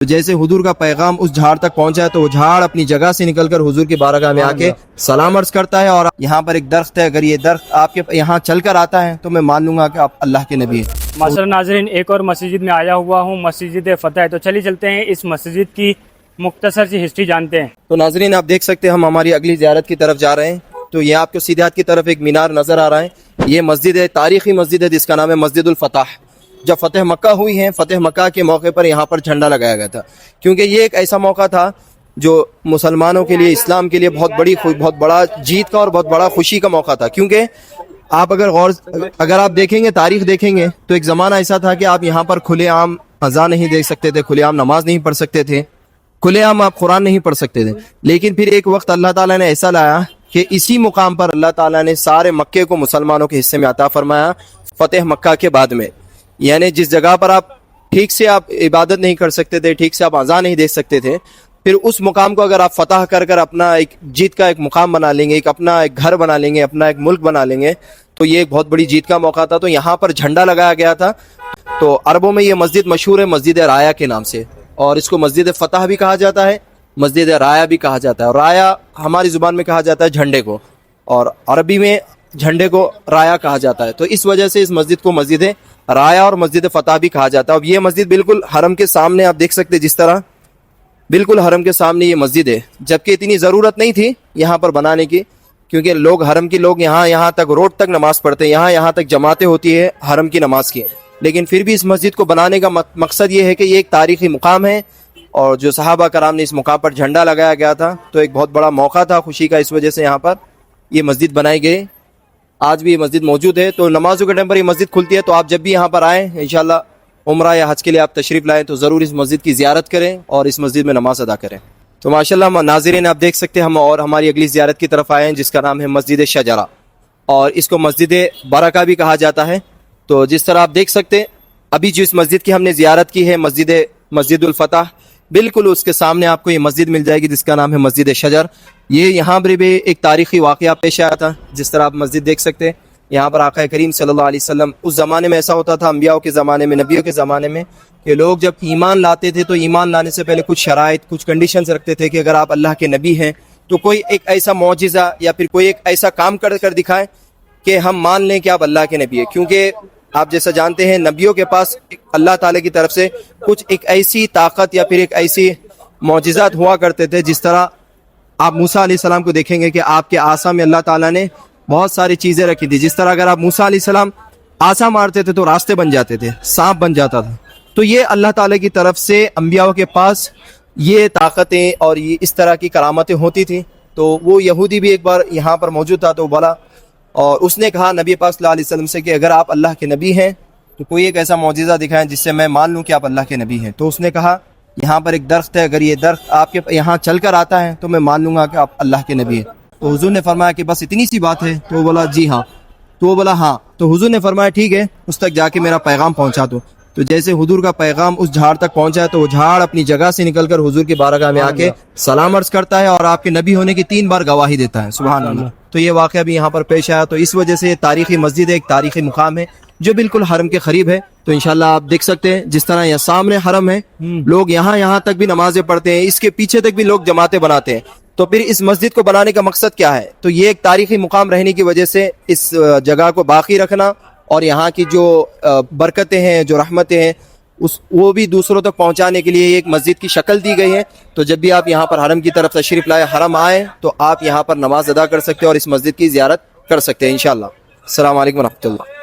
تو جیسے حضور کا پیغام اس جھاڑ تک پہنچا ہے تو وہ جھاڑ اپنی جگہ سے نکل کر حضور کی بارگاہ میں آ کے سلام عرض کرتا ہے، اور یہاں پر ایک درخت ہے، اگر یہ درخت آپ کے یہاں چل کر آتا ہے تو میں مان لوں گا کہ آپ اللہ کے نبی ہیں۔ معاشر ناظرین، ایک اور مسجد میں آیا ہوا ہوں، مسجد فتح ہے، تو چلیے چلتے ہیں اس مسجد کی مختصر سی ہسٹری جانتے ہیں۔ تو ناظرین آپ دیکھ سکتے ہیں ہم ہماری اگلی زیارت کی طرف جا رہے ہیں، تو یہ آپ کو سیدھے ہاتھ کی طرف ایک مینار نظر آ رہا ہے، یہ مسجد ہے، تاریخی مسجد ہے جس کا نام ہے مسجد الفتح۔ جب فتح مکہ ہوئی ہے، فتح مکہ کے موقع پر یہاں پر جھنڈا لگایا گیا تھا، کیونکہ یہ ایک ایسا موقع تھا جو مسلمانوں کے لیے، اسلام کے لیے بہت بڑا جیت کا اور بہت بڑا خوشی کا موقع تھا۔ کیونکہ آپ اگر آپ دیکھیں گے، تاریخ دیکھیں گے، تو ایک زمانہ ایسا تھا کہ آپ یہاں پر کھلے عام اذان نہیں دیکھ سکتے تھے، کھلے عام نماز نہیں پڑھ سکتے تھے، کھلے عام آپ قرآن نہیں پڑھ سکتے تھے۔ لیکن پھر ایک وقت اللہ تعالیٰ نے ایسا لایا کہ اسی مقام پر اللہ تعالیٰ نے سارے مکے کو مسلمانوں کے حصے میں عطا فرمایا فتح مکہ کے بعد میں۔ یعنی جس جگہ پر آپ ٹھیک سے آپ عبادت نہیں کر سکتے تھے، ٹھیک سے آپ اذان نہیں دیکھ سکتے تھے، پھر اس مقام کو اگر آپ فتح کر اپنا ایک جیت کا ایک مقام بنا لیں گے، اپنا ایک گھر بنا لیں گے، اپنا ایک ملک بنا لیں گے، تو یہ ایک بہت بڑی جیت کا موقع تھا۔ تو یہاں پر جھنڈا لگایا گیا تھا۔ تو عربوں میں یہ مسجد مشہور ہے مسجد رایا کے نام سے، اور اس کو مسجد فتح بھی کہا جاتا ہے، مسجد رایا بھی کہا جاتا ہے۔ اور رایا ہماری زبان میں کہا جاتا ہے جھنڈے کو، اور عربی میں جھنڈے کو رایا کہا جاتا ہے۔ تو اس وجہ سے اس مسجد کو مسجد رایا اور مسجد فتح بھی کہا جاتا ہے۔ اب یہ مسجد بالکل حرم کے سامنے آپ دیکھ سکتے، جس طرح بالکل حرم کے سامنے یہ مسجد ہے، جبکہ اتنی ضرورت نہیں تھی یہاں پر بنانے کی، کیونکہ حرم کے لوگ یہاں تک روڈ تک نماز پڑھتے ہیں، یہاں تک جماعتیں ہوتی ہے حرم کی نماز کی۔ لیکن پھر بھی اس مسجد کو بنانے کا مقصد یہ ہے کہ یہ ایک تاریخی مقام ہے، اور جو صحابہ کرام نے اس مقام پر جھنڈا لگایا گیا تھا، تو ایک بہت بڑا موقع تھا خوشی کا، اس وجہ سے یہاں پر یہ مسجد بنائی گئی۔ آج بھی یہ مسجد موجود ہے، تو نمازوں کے ٹائم پر یہ مسجد کھلتی ہے۔ تو آپ جب بھی یہاں پر آئیں، انشاءاللہ عمرہ یا حج کے لیے آپ تشریف لائیں، تو ضرور اس مسجد کی زیارت کریں اور اس مسجد میں نماز ادا کریں۔ تو ماشاءاللہ ناظرین آپ دیکھ سکتے ہیں ہم اور ہماری اگلی زیارت کی طرف آئے ہیں، جس کا نام ہے مسجد شجرہ، اور اس کو مسجد برکہ بھی کہا جاتا ہے۔ تو جس طرح آپ دیکھ سکتے ہیں ابھی جو اس مسجد کی ہم نے زیارت کی ہے، مسجد الفتح، بالکل اس کے سامنے آپ کو یہ مسجد مل جائے گی جس کا نام ہے مسجد شجر۔ یہ یہاں پر بھی ایک تاریخی واقعہ پیش آیا تھا، جس طرح آپ مسجد دیکھ سکتے ہیں، یہاں پر آقا کریم صلی اللہ علیہ وسلم، اس زمانے میں ایسا ہوتا تھا، انبیاء کے زمانے میں، نبیوں کے زمانے میں، کہ لوگ جب ایمان لاتے تھے تو ایمان لانے سے پہلے کچھ شرائط، کچھ کنڈیشنز رکھتے تھے کہ اگر آپ اللہ کے نبی ہیں تو کوئی ایک ایسا معجزہ یا پھر کوئی ایک ایسا کام کر دکھائیں کہ ہم مان لیں کہ آپ اللہ کے نبی ہیں۔ کیونکہ آپ جیسا جانتے ہیں نبیوں کے پاس اللہ تعالیٰ کی طرف سے کچھ ایک ایسی طاقت یا پھر ایک ایسی معجزات ہوا کرتے تھے، جس طرح آپ موسیٰ علیہ السلام کو دیکھیں گے کہ آپ کے عصا میں اللہ تعالیٰ نے بہت ساری چیزیں رکھی تھی، جس طرح اگر آپ موسیٰ علیہ السلام عصا مارتے تھے تو راستے بن جاتے تھے، سانپ بن جاتا تھا۔ تو یہ اللہ تعالیٰ کی طرف سے انبیاء کے پاس یہ طاقتیں اور یہ اس طرح کی کرامتیں ہوتی تھیں۔ تو وہ یہودی بھی ایک بار یہاں پر موجود تھا، تو بولا، اور اس نے کہا نبی پاک صلی اللہ علیہ وسلم سے کہ اگر آپ اللہ کے نبی ہیں تو کوئی ایک ایسا معجزہ دکھائیں جس سے میں مان لوں کہ آپ اللہ کے نبی ہیں۔ تو اس نے کہا یہاں پر ایک درخت ہے، اگر یہ درخت آپ کے یہاں چل کر آتا ہے تو میں مان لوں گا کہ آپ اللہ کے نبی ہیں۔ تو حضور نے فرمایا کہ بس اتنی سی بات ہے؟ تو وہ بولا جی ہاں۔ تو وہ بولا ہاں۔ تو حضور نے فرمایا ٹھیک ہے، اس تک جا کے میرا پیغام پہنچا دو۔ تو جیسے حضور کا پیغام اس جھاڑ تک پہنچا ہے تو وہ جھاڑ اپنی جگہ سے نکل کر حضور کی بارگاہ میں آ کے سلام عرض کرتا ہے، اور آپ کے نبی ہونے کی 3 بار گواہی دیتا ہے۔ سبحان اللہ۔ تو یہ واقعہ بھی یہاں پر پیش آیا، تو اس وجہ سے تاریخی مسجد ہے، ایک تاریخی مقام ہے جو بالکل حرم کے قریب ہے۔ تو انشاءاللہ آپ دیکھ سکتے ہیں جس طرح یہ سامنے حرم ہے، لوگ یہاں تک بھی نمازیں پڑھتے ہیں، اس کے پیچھے تک بھی لوگ جماعتیں بناتے ہیں۔ تو پھر اس مسجد کو بنانے کا مقصد کیا ہے؟ تو یہ ایک تاریخی مقام رہنے کی وجہ سے اس جگہ کو باقی رکھنا، اور یہاں کی جو برکتیں ہیں، جو رحمتیں ہیں، وہ بھی دوسروں تک پہنچانے کے لیے ایک مسجد کی شکل دی گئی ہے۔ تو جب بھی آپ یہاں پر حرم کی طرف تشریف لائے، حرم آئے، تو آپ یہاں پر نماز ادا کر سکتے ہیں اور اس مسجد کی زیارت کر سکتے ہیں انشاءاللہ۔ السلام علیکم ورحمۃ اللہ۔